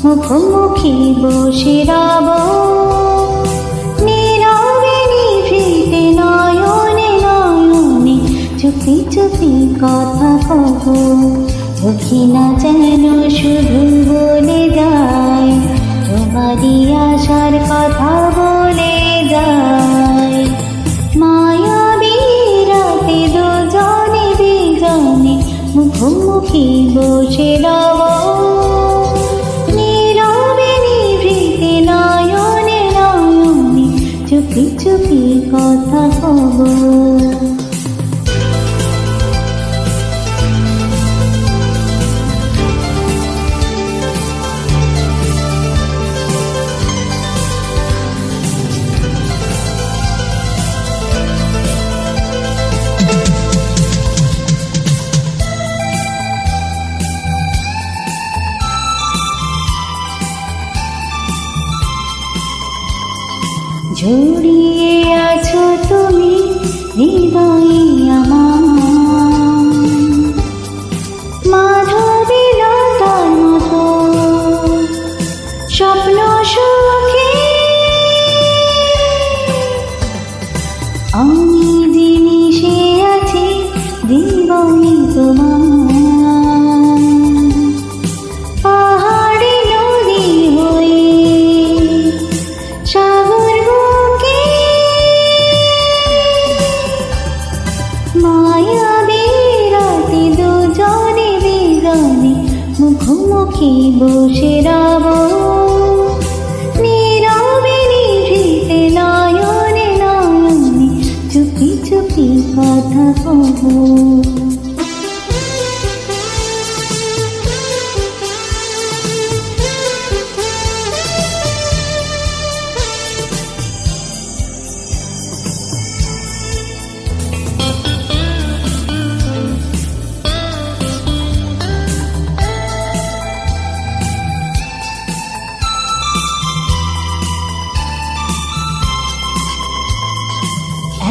মুখোমুখি বসে রব, নীরবে নিভৃতে নয়নে নয়নে চুপি চুপি কথা কব। দেখি না যেন শুধু বলে যায়, তোমারই আশার কথা বলে যায়। মায়াবী রাতে দুজনে বিজনে মুখোমুখি বসে রব, নীরবে নিভৃতে নয়নে নয়নে চুপি চুপি কথা কব। জড়িয়ে আছো তুমি হৃদয়ে আমার, মাধবী লতার মতো স্বপ্ন সুখে আমি যে মিশে আছি জীবনে তোমার। পাহাড়ি নদী হয়ে সাগর বুকে মায়াবী রাতে দুজনে বিজনে মুখোমুখি বসে রব, নীরবে নিভৃতে নয়নে নয়নে চুপি চুপি কথা কব।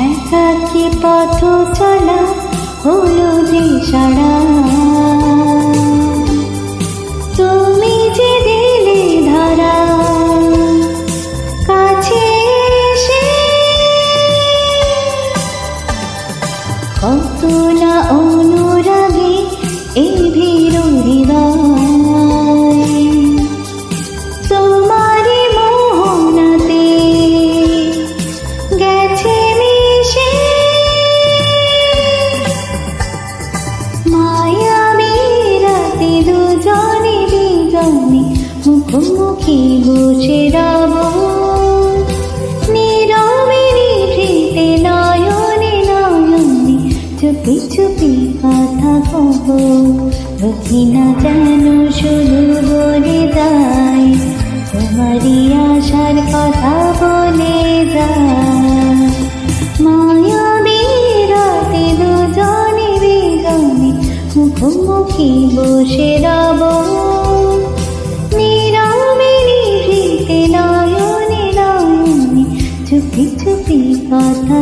একাকী পথ চলা হলো যে সারা, তুমি যে দিলে ধরা কাছে এসে কত না অনুরাগে এই ভীরু হৃদয়। তোমারই মোহনাতে গেছে মিশে মায়াবী রাতে দুজনে বিজনে মুখোমুখি বসে রব, নীরবে নিভৃতে নয়নে নয়নে চুপি চুপি কথা কব। দেখি না যেন শুধু বলে যায়, তোমারই আশার কথা বলে যায়। মায়াবী রাতে দুজনে বিজনে মুখোমুখি বসে রব, নীরবে নিভৃতে নয়নে নয়নে চুপি চুপি কথা